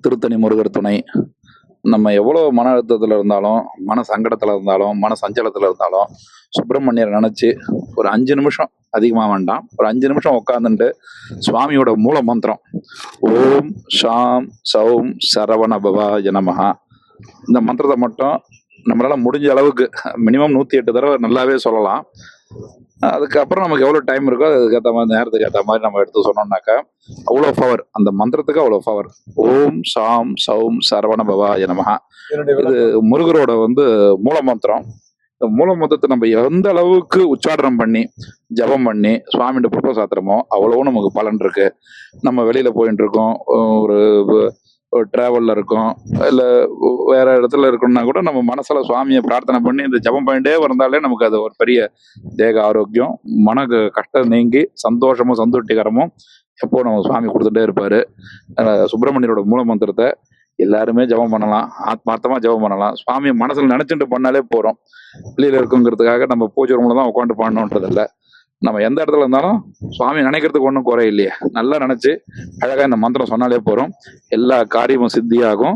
திருத்தணி முருகர் துணை. நம்ம எவ்வளோ மன அழுத்தத்தில் இருந்தாலும், மன சங்கடத்தில் இருந்தாலும், மன சஞ்சலத்தில் இருந்தாலும், சுப்பிரமணியரை நினச்சி ஒரு 5 நிமிஷம், அதிகமாக வேண்டாம், ஒரு 5 நிமிஷம் உட்காந்துட்டு சுவாமியோட மூல மந்திரம் ஓம் ஷாம் சௌம் சரவண பவாய நமஹா, இந்த மந்திரத்தை மட்டும் நம்மளால முடிஞ்ச அளவுக்கு மினிமம் 108 தடவை நல்லாவே சொல்லலாம். அதுக்கப்புறம் நமக்கு எவ்வளோ டைம் இருக்கோ அதுக்கேற்ற மாதிரி, நேரத்துக்கு ஏற்ற மாதிரி நம்ம எடுத்து சொன்னோம்னாக்கா அவ்வளோ பவர், அந்த மந்திரத்துக்கு அவ்வளோ பவர். ஓம் சாம் சௌம் சரவண பவாய நமஹா, இது முருகரோட மூல மந்திரம். இந்த மூல மந்திரத்தை நம்ம எந்த அளவுக்கு உச்சாரணம் பண்ணி ஜபம் பண்ணி சுவாமிகிட்ட புஷ்ப சாத்திரமோ அவ்வளவும் நமக்கு பலன் இருக்கு. நம்ம வெளியில போயிட்டு இருக்கோம், ஒரு டிராவல்ல இருக்கோம், இல்லை வேற இடத்துல இருக்கணும்னா கூட நம்ம மனசுல சுவாமியை பிரார்த்தனை பண்ணி இந்த ஜபம் பண்ணிட்டே வந்தாலே நமக்கு அது ஒரு பெரிய தேக ஆரோக்கியம், மன கஷ்டம் நீங்கி சந்தோஷமும் சந்தோஷகரமும் எப்போ நம்ம சுவாமி கொடுத்துட்டே இருப்பாரு. சுப்பிரமணியரோட மூல மந்திரத்தை எல்லாருமே ஜபம் பண்ணலாம், ஆத்மார்த்தமா ஜபம் பண்ணலாம். சுவாமியை மனசுல நினைச்சுட்டு பண்ணாலே போறோம். வெளியில இருக்குங்கிறதுக்காக நம்ம பூஜை ரூம்ல தான் உட்காந்து பண்ணணுன்றது இல்லை. நம்ம எந்த இடத்துல இருந்தாலும் சுவாமி நினைக்கிறதுக்கு ஒன்றும் குறை இல்லையே, நல்லா நினைச்சு அழகா இந்த மந்திரம் சொன்னாலே போறோம். எல்லா காரியமும் சித்தியாகும்,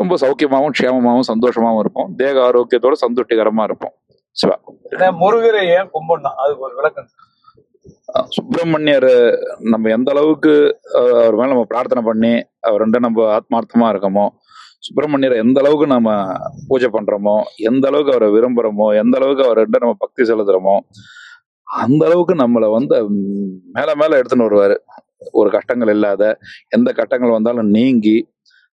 ரொம்ப சௌக்கியமாகவும் க்ஷேமமாகவும் சந்தோஷமாகவும் இருப்போம், தேக ஆரோக்கியத்தோட சந்தோஷகரமா இருப்போம். சிவா. முருகரை ஏன் கும்பிடணும், அதுக்கு ஒரு விளக்கம். சுப்பிரமணியர் நம்ம எந்த அளவுக்கு அவர் மேல நம்ம பிரார்த்தனை பண்ணி அவர்கிட்ட நம்ம ஆத்மார்த்தமா இருக்கோமோ, சுப்பிரமணியரை எந்த அளவுக்கு நம்ம பூஜை பண்றோமோ, எந்த அளவுக்கு அவரை விரும்புறோமோ, எந்த அளவுக்கு அவர்கிட்ட நம்ம பக்தி செலுத்துறோமோ, அந்த அளவுக்கு நம்மளை மேல மேல எடுத்துன்னு வருவாரு. ஒரு கஷ்டங்கள் இல்லாத, எந்த கஷ்டங்கள் வந்தாலும் நீங்கி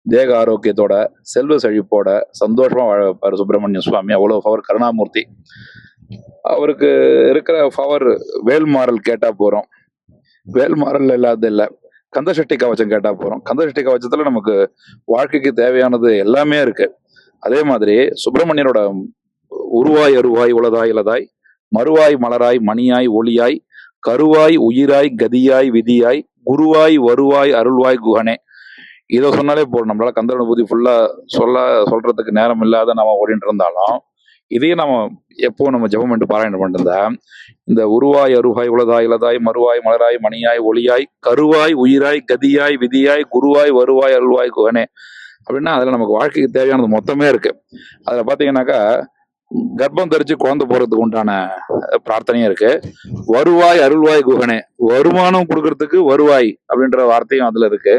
தேக ஆரோக்கியத்தோட செல்வ செழிப்போட சந்தோஷமா வாழ வைப்பாரு சுப்பிரமணிய சுவாமி. அவ்வளவு பவர், கருணாமூர்த்தி. அவருக்கு இருக்கிற பவர் வேல்மாறல் கேட்டா போறோம், வேல்மாறல் இல்லாத இல்ல, கந்தசஷ்டி கவச்சம் கேட்டா போறோம். கந்தசஷ்டி கவச்சத்துல நமக்கு வாழ்க்கைக்கு தேவையானது எல்லாமே இருக்கு. அதே மாதிரி சுப்பிரமணியரோட உருவாய் அருவாய் உளதாய் இலதாய் மறுவாய் மலராய் மணியாய் ஒளியாய் கருவாய் உயிராய் கதியாய் விதியாய் குருவாய் வருவாய் அருள்வாய் குகனே, இதை சொன்னாலே போதும். நம்மளால கந்தரனுடைய பூதி ஃபுல்லா சொல்றதுக்கு நேரம் இல்லாத நம்ம ஓடிட்டு இருந்தாலும் இதையும் நம்ம எப்போ நம்ம ஜெபம் பண்ணிட்டு பாராயணம் பண்ணிருந்தா, இந்த உருவாய் அருவாய் உளதாய் இலதாய் மறுவாய் மலராய் மணியாய் ஒளியாய் கருவாய் உயிராய் கதியாய் விதியாய் குருவாய் வருவாய் அருள்வாய் குகனே அப்படின்னா அதுல நமக்கு வாழ்க்கைக்கு தேவையானது மொத்தமே இருக்கு. அதுல பாத்தீங்கன்னாக்கா கர்ப்பம் தரிச்சு குழந்தை போறதுக்கு உண்டான பிரார்த்தனையும் இருக்கு. வருவாய் அருள்வாய் குகனே, வருமானம் கொடுக்கறதுக்கு வருவாய் அப்படின்ற வார்த்தையும் அதுல இருக்கு.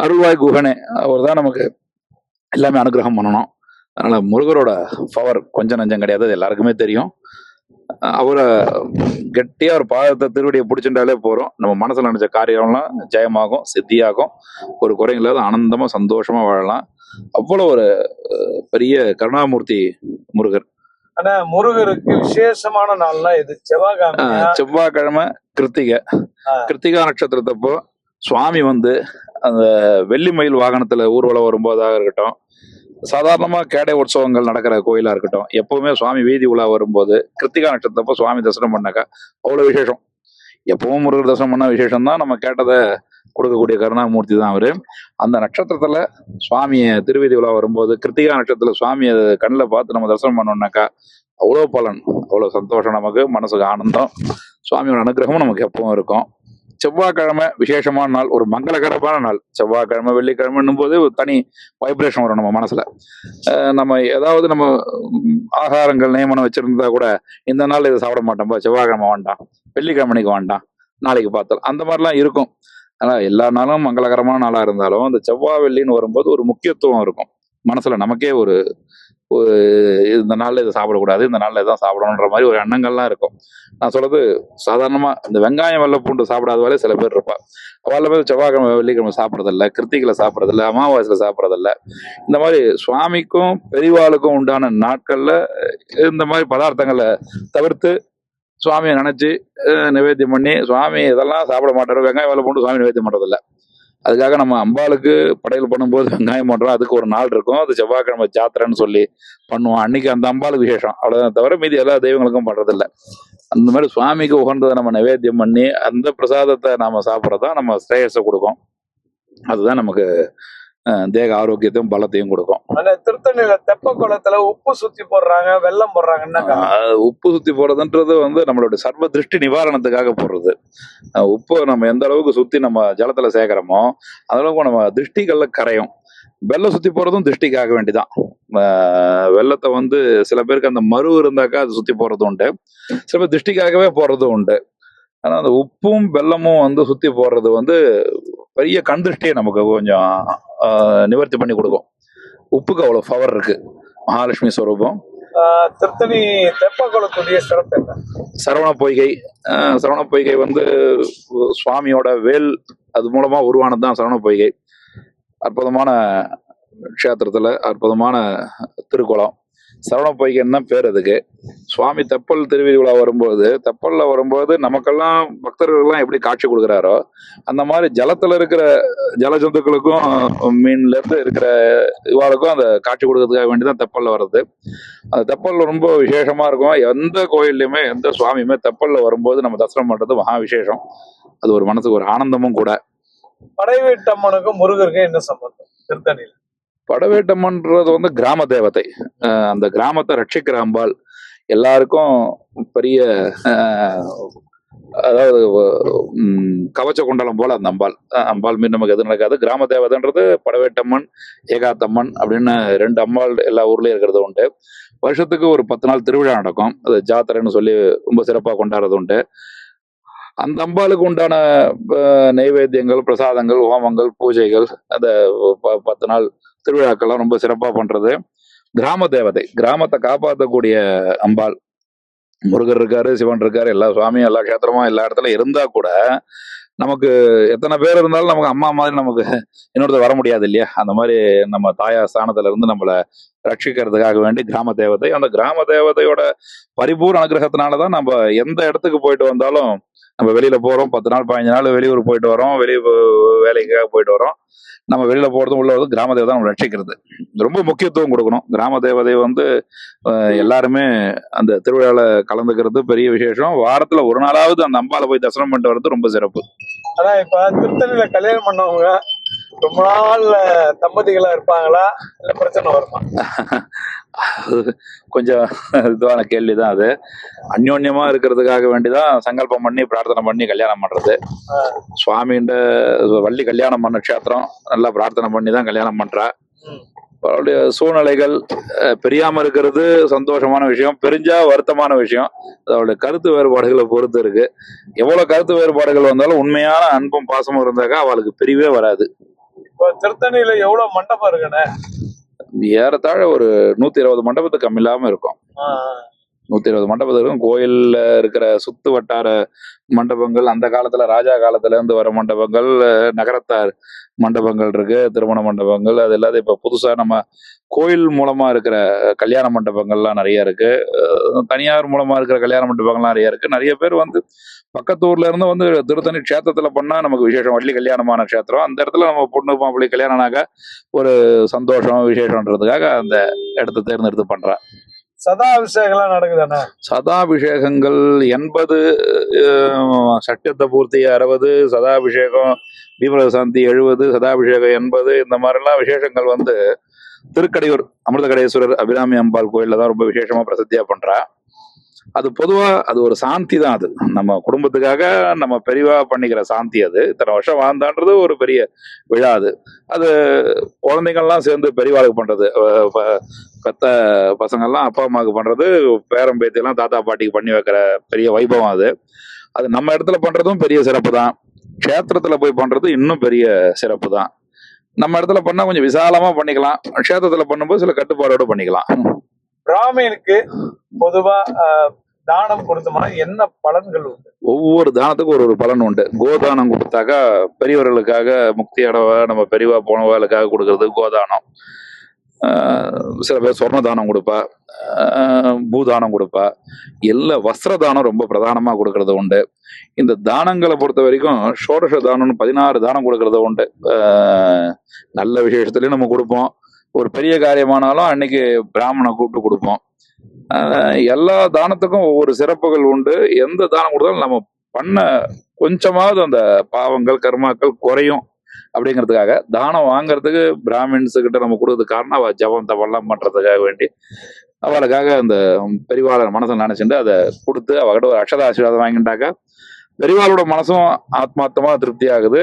அருள்வாய் குகனே, அவர் தான் நமக்கு எல்லாமே அனுகிரகம் பண்ணணும். அதனால முருகரோட பவர் கொஞ்சம் நஞ்சம் கிடையாது, அது எல்லாருக்குமே தெரியும். அவரை கெட்டியா ஒரு பாதத்தை திருவடியை பிடிச்சிட்டாலே போறோம், நம்ம மனசுல நினைச்ச காரியம்லாம் ஜெயமாகும், சித்தியாகும், ஒரு குறையில்லாத ஆனந்தமா சந்தோஷமா வாழலாம். அவ்வளவு ஒரு பெரிய கருணாமூர்த்தி முருகர். ஆனா முருகருக்கு விசேஷமான நாள்னா இது செவ்வாய்க்கிழமை கிருத்திகை. கிருத்திகா நட்சத்திரத்தப்போ சுவாமி அந்த வெள்ளி மயில் வாகனத்துல ஊர்வலம் வரும்போதாக இருக்கட்டும், சாதாரணமா கேடை உற்சவங்கள் நடக்கிற கோயிலா இருக்கட்டும், எப்பவுமே சுவாமி வீதி உலா வரும்போது கிருத்திகா நட்சத்திரப்போ சுவாமி தரிசனம் பண்ணாக்கா அவ்வளவு விசேஷம். எப்பவும் முருகர் தரிசனம் பண்ணா விசேஷம் தான். நம்ம கேட்டதை கொடுக்கக்கூடிய கருணாமூர்த்தி தான் அவரு. அந்த நட்சத்திரத்துல சுவாமியை திருவீதி உலா வரும்போது கிருத்திகா நட்சத்திரத்துல சுவாமியை கண்ணில் பார்த்து நம்ம தரிசனம் பண்ணோம்னாக்கா அவ்வளோ பலன், அவ்வளோ சந்தோஷம், நமக்கு மனசுக்கு ஆனந்தம், சுவாமியோட அனுகிரகமும் நமக்கு எப்பவும் இருக்கும். செவ்வாய்க்கிழமை விசேஷமான நாள், ஒரு மங்களகரமான நாள். செவ்வாய்க்கிழமை வெள்ளிக்கிழமைன்னும் போது ஒரு தனி வைப்ரேஷன் வரும் நம்ம மனசுல. நம்ம ஏதாவது நம்ம ஆகாரங்கள் நியமனம் வச்சிருந்தா கூட இந்த நாள் இதை சாப்பிட மாட்டோம்பா, செவ்வாய்க்கிழமை வேண்டாம், வெள்ளிக்கிழமைக்கு வேண்டாம், நாளைக்கு பார்த்தோம், அந்த மாதிரிலாம் இருக்கும். ஆனா எல்லா நாளும் மங்களகரமான நாளா இருந்தாலும் அந்த செவ்வாய் வெள்ளின்னு வரும்போது ஒரு முக்கியத்துவம் இருக்கும் மனசுல. நமக்கே ஒரு இந்த நாள்ல இதை சாப்பிடக்கூடாது, இந்த நாள்ல இதான் சாப்பிடணுன்ற மாதிரி ஒரு எண்ணங்கள்லாம் இருக்கும். நான் சொல்றது சாதாரணமா இந்த வெங்காயம் வெள்ளை பூண்டு சாப்பிடாதவாலே சில பேர் இருப்பா. அவள பேர் செவ்வாய்க்கிழமை வெள்ளிக்கிழமை சாப்பிட்றதில்ல, கிருத்திகளை சாப்பிட்றதில்ல, அமாவாசையில சாப்பிட்றதில்ல. இந்த மாதிரி சுவாமிக்கும் பெரிவாளுக்கும் உண்டான நாட்கள்ல இந்த மாதிரி பதார்த்தங்களை தவிர்த்து சுவாமியை நினைச்சு நிவேத்தியம் பண்ணி, சுவாமி இதெல்லாம் சாப்பிட மாட்டாரு, வெங்காயம் வெள்ளை பூண்டு சுவாமி நிவேத்தியம் பண்றதில்ல. அதுக்காக நம்ம அம்பாளுக்கு படையல் பண்ணும்போது வெங்காயம் பண்றோம், அதுக்கு ஒரு நாள் இருக்கும், அது செவ்வாய்க்கிழமை ஜாத்திரைன்னு சொல்லி பண்ணுவோம், அன்னைக்கு அந்த அம்பாளுக்கு விசேஷம், அவ்வளவுதான். தவிர மீதி எல்லா தெய்வங்களுக்கும் பண்றதில்ல. அந்த மாதிரி சுவாமிக்கு உகந்ததை நம்ம நிவேத்தியம் பண்ணி அந்த பிரசாதத்தை நாம சாப்பிட்றதா நம்ம ஸ்ரேயஸை கொடுக்கும். அதுதான் நமக்கு தேக ஆரோக்கியத்தையும் பலத்தையும் கொடுக்கும். ஆனா திருத்தணியில தெப்ப குளத்துல உப்பு சுத்தி போடுறாங்க, வெள்ளம் போடுறாங்க, என்ன காரணம்? உப்பு சுத்தி போடுறதுன்றது வந்து நம்மளுடைய சர்வ திருஷ்டி நிவாரணத்துக்காக போடுறது. உப்பு நம்ம எந்த அளவுக்கு சுத்தி நம்ம ஜலத்துல சேர்க்கிறோமோ அந்த அளவுக்கு நம்ம திருஷ்டிகள்ல கரையும். வெள்ளம் சுத்தி போறதும் திருஷ்டிக்காக வேண்டிதான். வெள்ளத்தை வந்து சில பேருக்கு அந்த மறு இருந்தாக்கா அது சுத்தி போறது உண்டு, சில பேர் திருஷ்டிக்காகவே போறதும் உண்டு. ஆனா அந்த உப்பும் வெள்ளமும் வந்து சுத்தி போடுறது வந்து பெரிய கண் திருஷ்டியை நமக்கு கொஞ்சம் நிவர்த்தி பண்ணி கொடுக்கும். உப்புக்கு அவ்வளவு பவர் இருக்கு. மகாலட்சுமி ஸ்வரூபம். திருத்தணி தெப்ப குளத்துடைய சிறப்பு என்ன? சரவண பொய்கை. சரவண பொய்கை வந்து சுவாமியோட வேல் அது மூலமா உருவானதுதான் சரவண பொய்கை. அற்புதமான க்ஷேத்திரத்துல அற்புதமான திருக்குளம். சரவண பொய்கைன்னு தான் பேர் அதுக்கு. சுவாமி தெப்பல் திருவிழா தெப்பல்ல வரும்போது நமக்கெல்லாம் பக்தர்கள்லாம் எப்படி காட்சி கொடுக்குறாரோ அந்த மாதிரி ஜலத்துல இருக்கிற ஜல ஜந்துக்களுக்கும் மீன்ல இருந்து இருக்கிற இவாளுக்கும் அந்த காட்சி கொடுக்கறதுக்காக வேண்டிதான் தெப்பல்ல வர்றது. அந்த தெப்பல் ரொம்ப விசேஷமா இருக்கும். எந்த கோயில்லையுமே எந்த சுவாமியுமே தெப்பல்ல வரும்போது நம்ம தரிசனம் பண்றது மகா விசேஷம். அது ஒரு மனசுக்கு ஒரு ஆனந்தமும் கூட. படைவீட்டம்மனுக்கும் முருகருக்கும் என்ன சம்பந்தம் திருத்தணியில? படவேட்டம்மன்றது வந்து கிராம தேவதை. அந்த கிராமத்தை ரட்சிக்கிற அம்பாள். எல்லாருக்கும் பெரிய அதாவது கவச்ச குண்டலம் போல அந்த அம்பாள் மீது நமக்கு எது நடக்காது. கிராம தேவதைன்றது படவேட்டம்மன், ஏகாத்தம்மன் அப்படின்னு 2 அம்பாள் எல்லா ஊர்லயும் இருக்கிறது உண்டு. வருஷத்துக்கு ஒரு 10 நாள் திருவிழா நடக்கும். அது ஜாத்திரைன்னு சொல்லி ரொம்ப சிறப்பா கொண்டாடுறது உண்டு. அந்த அம்பாளுக்கு உண்டான நைவேத்தியங்கள், பிரசாதங்கள், ஹோமங்கள், பூஜைகள், அந்த 10 நாள் திருவிழாக்கள்லாம் ரொம்ப சிறப்பா பண்றது. கிராம தேவதை, கிராமத்தை காப்பாற்றக்கூடிய அம்பாள். முருகர் இருக்காரு, சிவன் இருக்காரு, எல்லா சுவாமியும் எல்லா கஷேத்திரமும் எல்லா இடத்துல இருந்தா கூட நமக்கு எத்தனை பேர் இருந்தாலும் நமக்கு அம்மா மாதிரி நமக்கு இன்னொருத்தர் வர முடியாது இல்லையா? அந்த மாதிரி நம்ம தாயா ஸ்தானத்துல இருந்து நம்மளை ரட்சிக்கிறதுக்காக வேண்டி கிராம தேவதை. அந்த கிராம தேவதையோட பரிபூர்ண அனுகிரகத்தினாலதான் நம்ம எந்த இடத்துக்கு போயிட்டு வந்தாலும், நம்ம வெளியில போறோம் 10 நாள் 15 நாள் வெளியூர் போயிட்டு வரோம், வேலைக்காக போயிட்டு வரோம், நம்ம வெளியில போறதும் உள்ள வந்து கிராம தேவதை நம்ம ரட்சிக்கிறது. ரொம்ப முக்கியத்துவம் கொடுக்கணும். கிராம தேவதை வந்து எல்லாருமே அந்த திருவிழால கலந்துக்கிறது பெரிய விசேஷம். வாரத்துல ஒரு நாளாவது அந்த அம்பால போய் தரிசனம் பண்ணிட்டு வர்றது ரொம்ப சிறப்பு. ஆனா இப்ப திருத்தணியில கல்யாணம் பண்ணவங்க ரொம்ப நாள் தம்பதிகளா இருப்பாங்களா, இல்ல பிரச்சனை வருமா? கொஞ்சம் இதுவான கேள்விதான் அது. அந்யோன்யமா இருக்கிறதுக்காக வேண்டிதான் சங்கல்பம் பண்ணி பிரார்த்தனை பண்ணி கல்யாணம் பண்றது. சுவாமின்ற வள்ளி கல்யாணம் பண்ண க்ஷேத்திரம், நல்லா பிரார்த்தனை பண்ணி தான் கல்யாணம் பண்றா. அவருடைய சூழ்நிலைகள் பெரியாம இருக்கிறது சந்தோஷமான விஷயம், பெரிஞ்சா வருத்தமான விஷயம். அவருடைய கருத்து வேறுபாடுகளை பொறுத்து இருக்கு. எவ்வளவு கருத்து வேறுபாடுகள் வந்தாலும் உண்மையான அன்பும் பாசமும் இருந்தாக்கா அவளுக்கு பிரிவே வராது. இப்போ திருத்தணியில எவ்வளவு மண்டபம் இருக்குன்னு? ஏறத்தாழ ஒரு 120 மண்டபத்துக்கு கம்மில்லாம இருக்கும். 120 மண்டபம் இருக்கும். கோயில்ல இருக்கிற சுத்து வட்டார மண்டபங்கள், அந்த காலத்துல ராஜா காலத்துல இருந்து வர மண்டபங்கள், நகரத்தார் மண்டபங்கள் இருக்கு, திருமண மண்டபங்கள், அது இல்லாத இப்ப புதுசா நம்ம கோயில் மூலமா இருக்கிற கல்யாண மண்டபங்கள்லாம் நிறைய இருக்கு. தனியார் மூலமா இருக்கிற கல்யாண மண்டபங்கள்லாம் நிறைய இருக்கு. நிறைய பேர் வந்து பக்கத்து ஊர்ல இருந்து வந்து திருத்தணி க்ஷேத்திரத்துல பண்ணா நமக்கு விசேஷம். வள்ளி கல்யாணமான க்ஷேத்திரம், அந்த இடத்துல நம்ம பொண்ணு மாப்பிள்ளை கல்யாணம்னாக்க ஒரு சந்தோஷம் விசேஷம்ன்றதுக்காக அந்த இடத்த தேர்ந்தெடுத்து பண்றா. சதாபிஷேகம் நடக்குதானே? சதாபிஷேகங்கள் 80, சட்டத்தை பூர்த்தி 60, சதாபிஷேகம் தீபசாந்தி 70, சதாபிஷேகம் 80, இந்த மாதிரிலாம் விசேஷங்கள் வந்து திருக்கடையூர் அமிர்தகடேஸ்வரர் அபிராமி அம்பாள் கோயில்ல தான் ரொம்ப விசேஷமா பிரசித்தியா பண்றா. அது பொதுவா அது ஒரு சாந்தி தான். அது நம்ம குடும்பத்துக்காக நம்ம பெரியவா பண்ணிக்கிற சாந்தி. அது இத்தனை வருஷம் வாழ்ந்தான்றது ஒரு பெரிய விழா. அது குழந்தைங்கள்லாம் சேர்ந்து பெரியவாளுக்கு பண்றது, பெத்த பசங்கள்லாம் அப்பா அம்மாவுக்கு பண்றது, பேரம் பேத்தியெல்லாம் தாத்தா பாட்டிக்கு பண்ணி வைக்கிற பெரிய வைபவம். அது நம்ம இடத்துல பண்றதும் பெரிய சிறப்பு தான். க்ஷேத்திரத்துல போய் பண்றது இன்னும் பெரிய சிறப்பு தான். நம்ம இடத்துல பண்ணா கொஞ்சம் விசாலமா பண்ணிக்கலாம், க்ஷேத்திரத்துல பண்ணும்போது சில கட்டுப்பாடோட பண்ணிக்கலாம். பிராமணனுக்கு பொதுவா தானம் கொடுத்தோம்னா என்ன பலன்கள் உண்டு? ஒவ்வொரு தானத்துக்கும் ஒரு பலன் உண்டு. கோதானம் கொடுத்தாக்கா பெரியவர்களுக்காக முக்தி அடவா நம்ம பெரியவா போனவாளுக்காக கொடுக்கறது கோதானம். சில பேர் சொர்ண தானம் கொடுப்பா, பூதானம் கொடுப்பா, எல்லா வஸ்திர தானம் ரொம்ப பிரதானமா கொடுக்கறது உண்டு. இந்த தானங்களை பொறுத்த வரைக்கும் ஷோடச தானம்னு 16 தானம் கொடுக்கறது உண்டு. நல்ல விசேஷத்துலயும் நம்ம கொடுப்போம். ஒரு பெரிய காரியமானாலும் அன்னைக்கு பிராமணனை கூப்பிட்டு கொடுப்போம். எல்லா தானத்துக்கும் ஒவ்வொரு சிறப்புகள் உண்டு. எந்த தானம் கொடுத்தாலும் நம்ம பண்ண கொஞ்சமாவது அந்த பாவங்கள் கர்மாக்கள் குறையும். அப்படிங்கிறதுக்காக தானம் வாங்குறதுக்கு பிராமின்ஸு கிட்ட நம்ம கொடுக்கறதுக்கு காரணம் அவள் ஜபம் தவெல்லாம் பண்றதுக்காக வேண்டி அவளுக்காக அந்த பெரியவாளர் மனசை நினைச்சுட்டு அதை கொடுத்து அவகிட்ட ஒரு அக்ஷத ஆசீர்வாதம் வாங்கிட்டாக்கா பெரியவாளோட மனசும் ஆத்மார்த்தமா திருப்தி ஆகுது.